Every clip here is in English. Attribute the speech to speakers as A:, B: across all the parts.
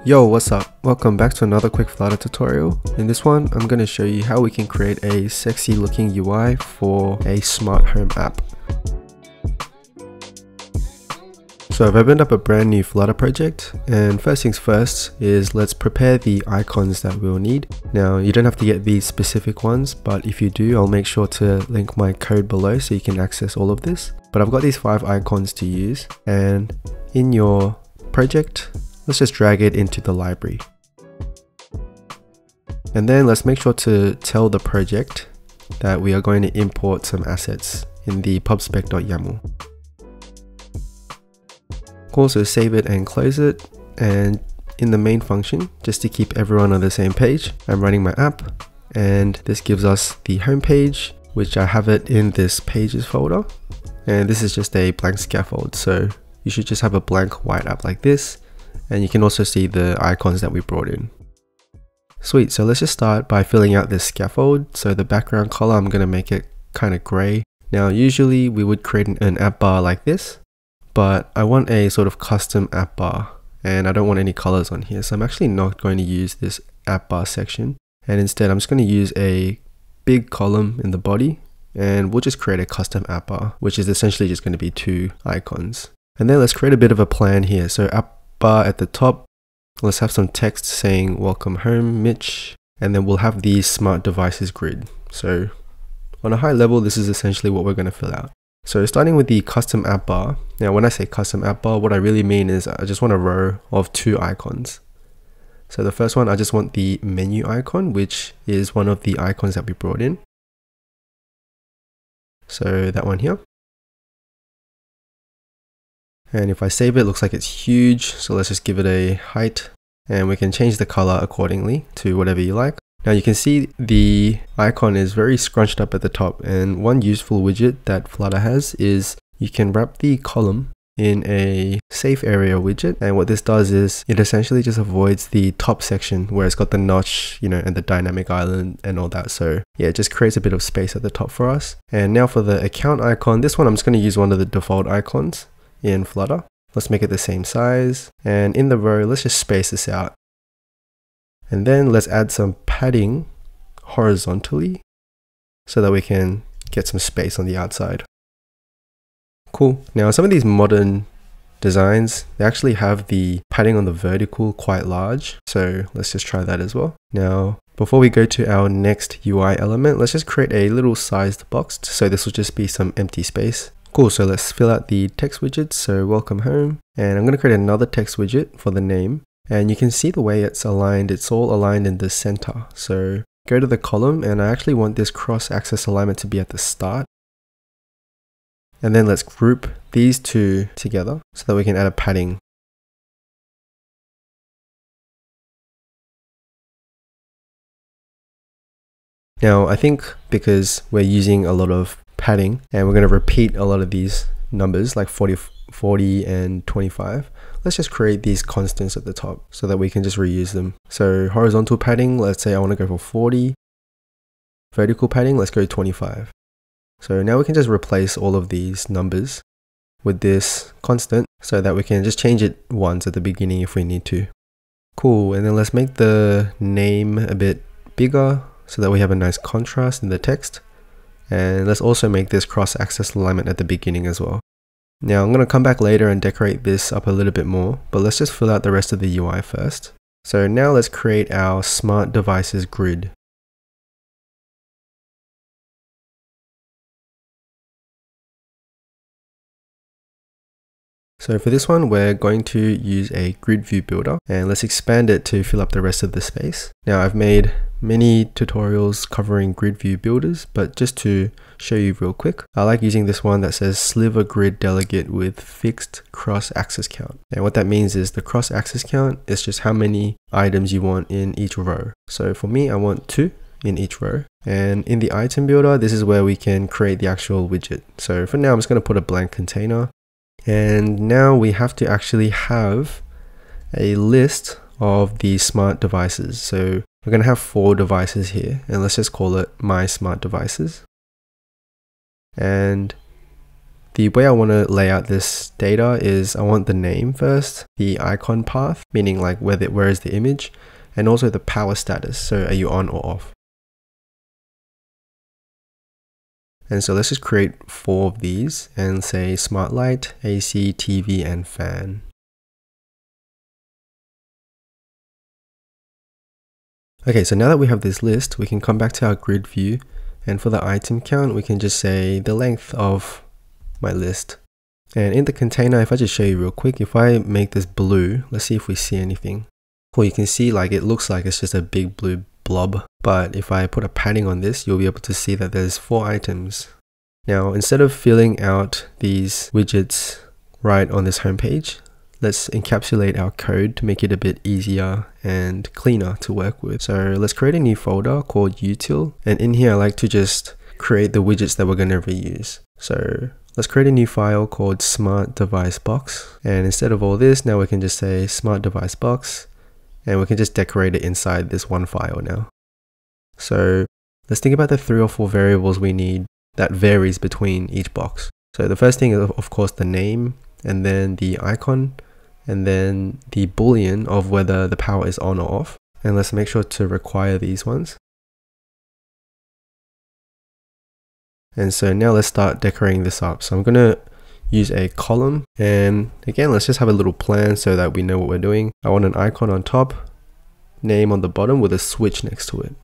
A: Yo, what's up? Welcome back to another quick Flutter tutorial. In this one, I'm going to show you how we can create a sexy looking UI for a smart home app. So I've opened up a brand new Flutter project, and first things first is let's prepare the icons that we'll need. Now you don't have to get these specific ones, but if you do, I'll make sure to link my code below so you can access all of this. But I've got these 5 icons to use, and in your project, let's just drag it into the library. And then let's make sure to tell the project that we are going to import some assets in the pubspec.yaml. Also save it and close it, and in the main function, just to keep everyone on the same page, I'm running my app, and this gives us the home page, which I have it in this pages folder, and this is just a blank scaffold, so you should just have a blank white app like this. And you can also see the icons that we brought in. Sweet, so let's just start by filling out this scaffold. So the background color, I'm going to make it kind of gray. Now usually we would create an app bar like this, but I want a sort of custom app bar and I don't want any colors on here. So I'm actually not going to use this app bar section, and instead I'm just going to use a big column in the body, and we'll just create a custom app bar, which is essentially just going to be 2 icons. And then let's create a bit of a plan here. So app bar at the top, let's have some text saying welcome home Mitch, and then we'll have the smart devices grid. So on a high level, this is essentially what we're going to fill out. So starting with the custom app bar. Now when I say custom app bar, what I really mean is I just want a row of 2 icons. So the first one, I just want the menu icon, which is one of the icons that we brought in. So that one here. And if I save it, looks like it's huge. So let's just give it a height, and we can change the color accordingly to whatever you like. Now you can see the icon is very scrunched up at the top, and one useful widget that Flutter has is you can wrap the column in a safe area widget. And what this does is it essentially just avoids the top section where it's got the notch, and the dynamic island and all that. So yeah, it just creates a bit of space at the top for us. And now for the account icon, this one I'm just going to use one of the default icons in Flutter. Let's make it the same size, and in the row, let's just space this out. And then let's add some padding horizontally so that we can get some space on the outside. Cool. Now some of these modern designs, they actually have the padding on the vertical quite large. So let's just try that as well. Now, before we go to our next UI element, let's just create a little sized box. So this will just be some empty space. Cool, so let's fill out the text widgets. So welcome home, and I'm going to create another text widget for the name, and you can see the way it's aligned. It's all aligned in the center. So go to the column, and I actually want this cross-axis alignment to be at the start. And then let's group these 2 together so that we can add a padding. Now I think because we're using a lot of padding and we're going to repeat a lot of these numbers like 40 and 25, let's just create these constants at the top so that we can just reuse them. So horizontal padding, let's say I want to go for 40. Vertical padding, let's go 25. So now we can just replace all of these numbers with this constant so that we can just change it once at the beginning if we need to. Cool, and then let's make the name a bit bigger so that we have a nice contrast in the text. And let's also make this cross-axis alignment at the beginning as well. Now I'm going to come back later and decorate this up a little bit more, but let's just fill out the rest of the UI first. So now let's create our smart devices grid. So for this one, we're going to use a grid view builder, and let's expand it to fill up the rest of the space. Now I've made many tutorials covering grid view builders, but just to show you real quick, I like using this one that says sliver grid delegate with fixed cross axis count. And what that means is the cross axis count is just how many items you want in each row. So for me, I want 2 in each row. And in the item builder, this is where we can create the actual widget. So for now, I'm just going to put a blank container. And now we have to actually have a list of these smart devices. So we're going to have 4 devices here, and let's just call it my smart devices. And the way I want to lay out this data is I want the name first, the icon path, meaning like where is the image, and also the power status. So are you on or off? And so let's just create 4 of these and say smart light, AC, TV, and fan. Okay, so now that we have this list, we can come back to our grid view, and for the item count, we can just say the length of my list. And in the container, if I just show you real quick, if I make this blue, let's see if we see anything. Well, you can see like it looks like it's just a big blue blob, but if I put a padding on this, you'll be able to see that there's 4 items. Now, instead of filling out these widgets right on this homepage, let's encapsulate our code to make it a bit easier and cleaner to work with. So let's create a new folder called util, and in here I like to just create the widgets that we're going to reuse. So let's create a new file called smart device box, and instead of all this, now we can just say smart device box, and we can just decorate it inside this one file now. So let's think about the 3 or 4 variables we need that varies between each box. So the first thing is of course the name, and then the icon, and then the boolean of whether the power is on or off. And let's make sure to require these ones. And so now let's start decorating this up. So I'm going to use a column, and again, let's just have a little plan so that we know what we're doing. I want an icon on top, name on the bottom with a switch next to it.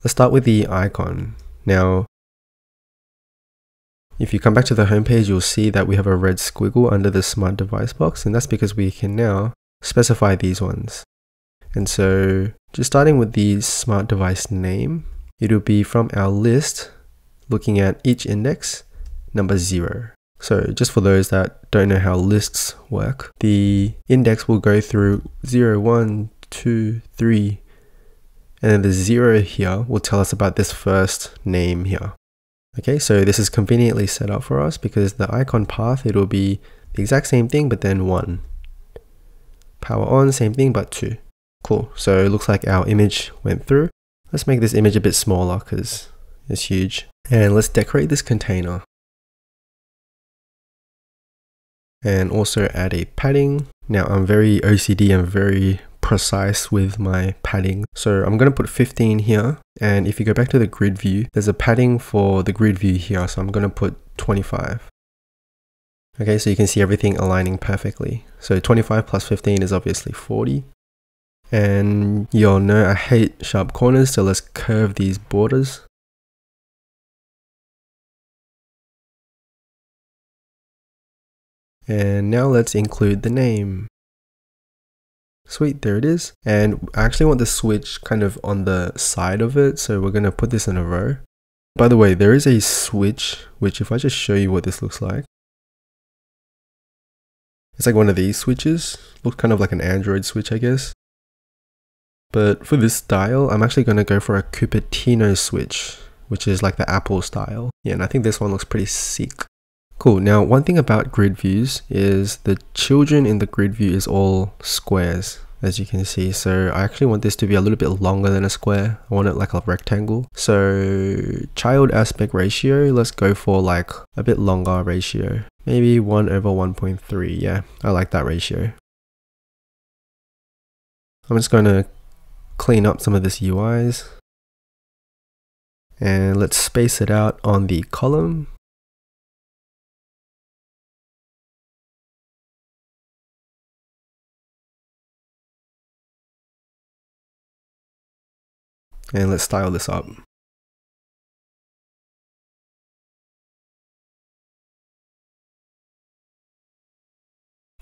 A: Let's start with the icon. Now, if you come back to the home page, you'll see that we have a red squiggle under the smart device box, and that's because we can now specify these ones. And so just starting with the smart device name, it'll be from our list, looking at each index, number 0. So just for those that don't know how lists work, the index will go through 0, 1, 2, 3, and then the 0 here will tell us about this first name here. Okay, so this is conveniently set up for us because the icon path, it will be the exact same thing, but then 1. Power on, same thing, but 2. Cool, so it looks like our image went through. Let's make this image a bit smaller because it's huge. And let's decorate this container. And also add a padding. Now I'm very OCD and very precise with my padding. So I'm going to put 15 here. And if you go back to the grid view, there's a padding for the grid view here. So I'm going to put 25. Okay, so you can see everything aligning perfectly. So 25 plus 15 is obviously 40. And you'll know I hate sharp corners, so let's curve these borders. And now let's include the name. Sweet, there it is. And I actually want the switch kind of on the side of it, so we're going to put this in a row. By the way, there is a switch, which if I just show you what this looks like, it's like one of these switches. Looks kind of like an Android switch, I guess. But for this style, I'm actually going to go for a Cupertino switch, which is like the Apple style. Yeah, and I think this one looks pretty sick. Cool. Now, one thing about grid views is the children in the grid view is all squares, as you can see. So I actually want this to be a little bit longer than a square. I want it like a rectangle. So child aspect ratio, let's go for like a bit longer ratio. Maybe 1/1.3. Yeah, I like that ratio. I'm just going to clean up some of this UIs. And let's space it out on the column. And let's style this up.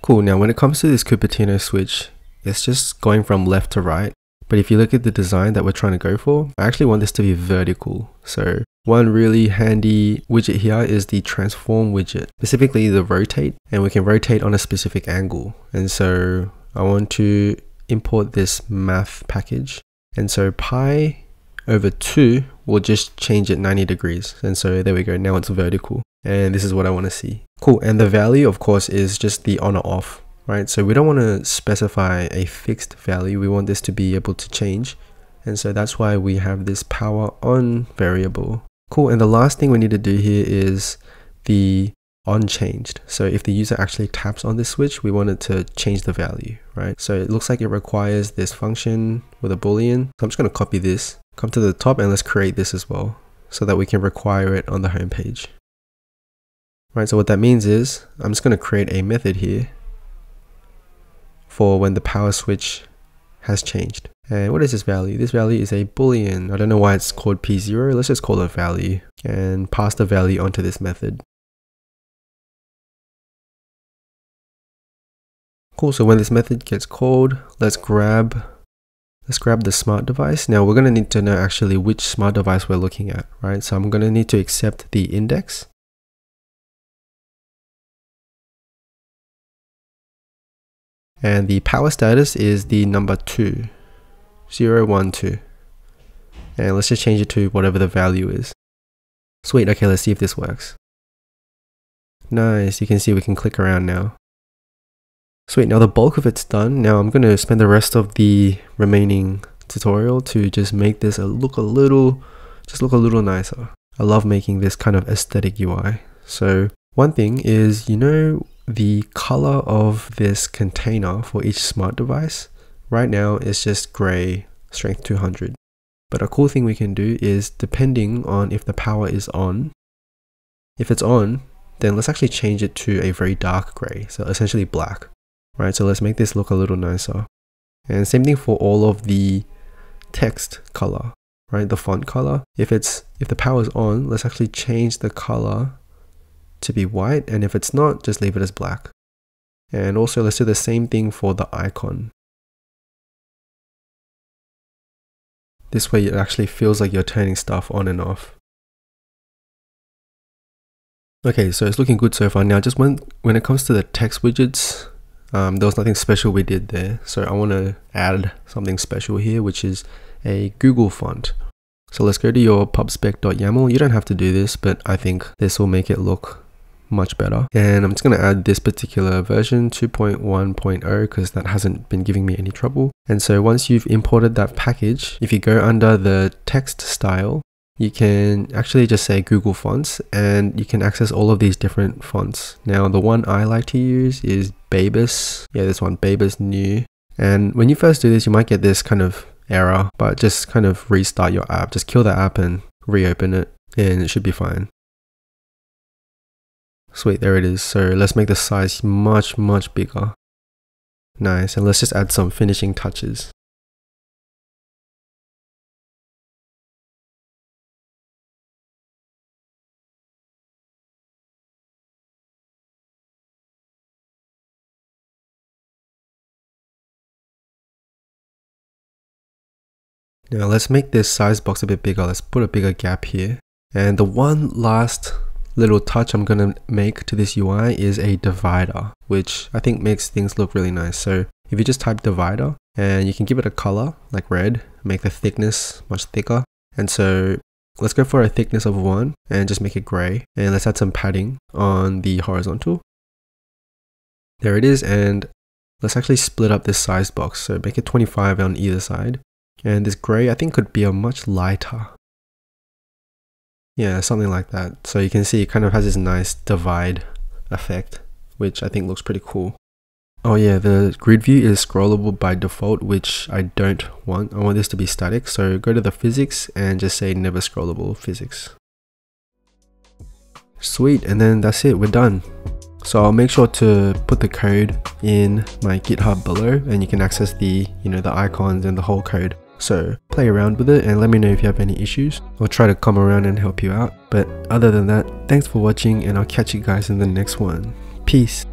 A: Cool, now when it comes to this Cupertino switch, it's just going from left to right. But if you look at the design that we're trying to go for, I actually want this to be vertical. So one really handy widget here is the transform widget, specifically the rotate, and we can rotate on a specific angle. And so I want to import this math package. And so pi over 2 will just change it 90 degrees. And so there we go, now it's vertical. And this is what I want to see. Cool, and the value of course is just the on or off, right? So we don't want to specify a fixed value, we want this to be able to change. And so that's why we have this power on variable. Cool, and the last thing we need to do here is the on changed. So if the user actually taps on this switch, we want it to change the value, right? So it looks like it requires this function with a boolean. So I'm just going to copy this, come to the top, and let's create this as well so that we can require it on the home page. Right, so what that means is I'm just going to create a method here for when the power switch has changed. And what is this value? This value is a boolean. I don't know why it's called P0. Let's just call it value and pass the value onto this method. Cool, so when this method gets called, let's grab the smart device. Now we're going to need to know actually which smart device we're looking at, right? So I'm going to need to accept the index. And the power status is the number 2, 0, 1, 2. And let's just change it to whatever the value is. Sweet, okay, let's see if this works. Nice, you can see we can click around now. Sweet, now the bulk of it's done. Now I'm going to spend the rest of the remaining tutorial to just make this look a little nicer. I love making this kind of aesthetic UI. So one thing is, you know, the color of this container for each smart device right now is just gray, strength 200. But a cool thing we can do is, depending on if the power is on, if it's on, then let's actually change it to a very dark gray, so essentially black. Right, so let's make this look a little nicer. And same thing for all of the text color, right? The font color. If the power is on, let's actually change the color to be white, and if it's not, just leave it as black. And also let's do the same thing for the icon. This way it actually feels like you're turning stuff on and off. Okay, so it's looking good so far. Now just when it comes to the text widgets, there was nothing special we did there. So I want to add something special here, which is a Google font. So let's go to your pubspec.yaml. You don't have to do this, but I think this will make it look much better. And I'm just going to add this particular version 2.1.0 because that hasn't been giving me any trouble. And so once you've imported that package, if you go under the text style, you can actually just say Google Fonts, and you can access all of these different fonts. Now the one I like to use is Babus. Yeah, this one, Babus New. And when you first do this, you might get this kind of error, but just kind of restart your app. Just kill the app and reopen it, and it should be fine. Sweet, there it is. So let's make the size much bigger. Nice, and let's just add some finishing touches. Now let's make this size box a bit bigger. Let's put a bigger gap here. And the one last little touch I'm going to make to this UI is a divider, which I think makes things look really nice. So if you just type divider, and you can give it a color like red, make the thickness much thicker. And so let's go for a thickness of 1 and just make it gray. And let's add some padding on the horizontal. There it is. And let's actually split up this size box. So make it 25 on either side. And this gray I think could be a much lighter. Yeah, something like that. So you can see it kind of has this nice divide effect, which I think looks pretty cool. Oh yeah, the grid view is scrollable by default, which I don't want. I want this to be static. So go to the physics and just say never scrollable physics. Sweet, and then that's it, we're done. So I'll make sure to put the code in my GitHub below, and you can access the icons and the whole code. So play around with it and let me know if you have any issues. I'll try to come around and help you out. But other than that, thanks for watching, and I'll catch you guys in the next one. Peace.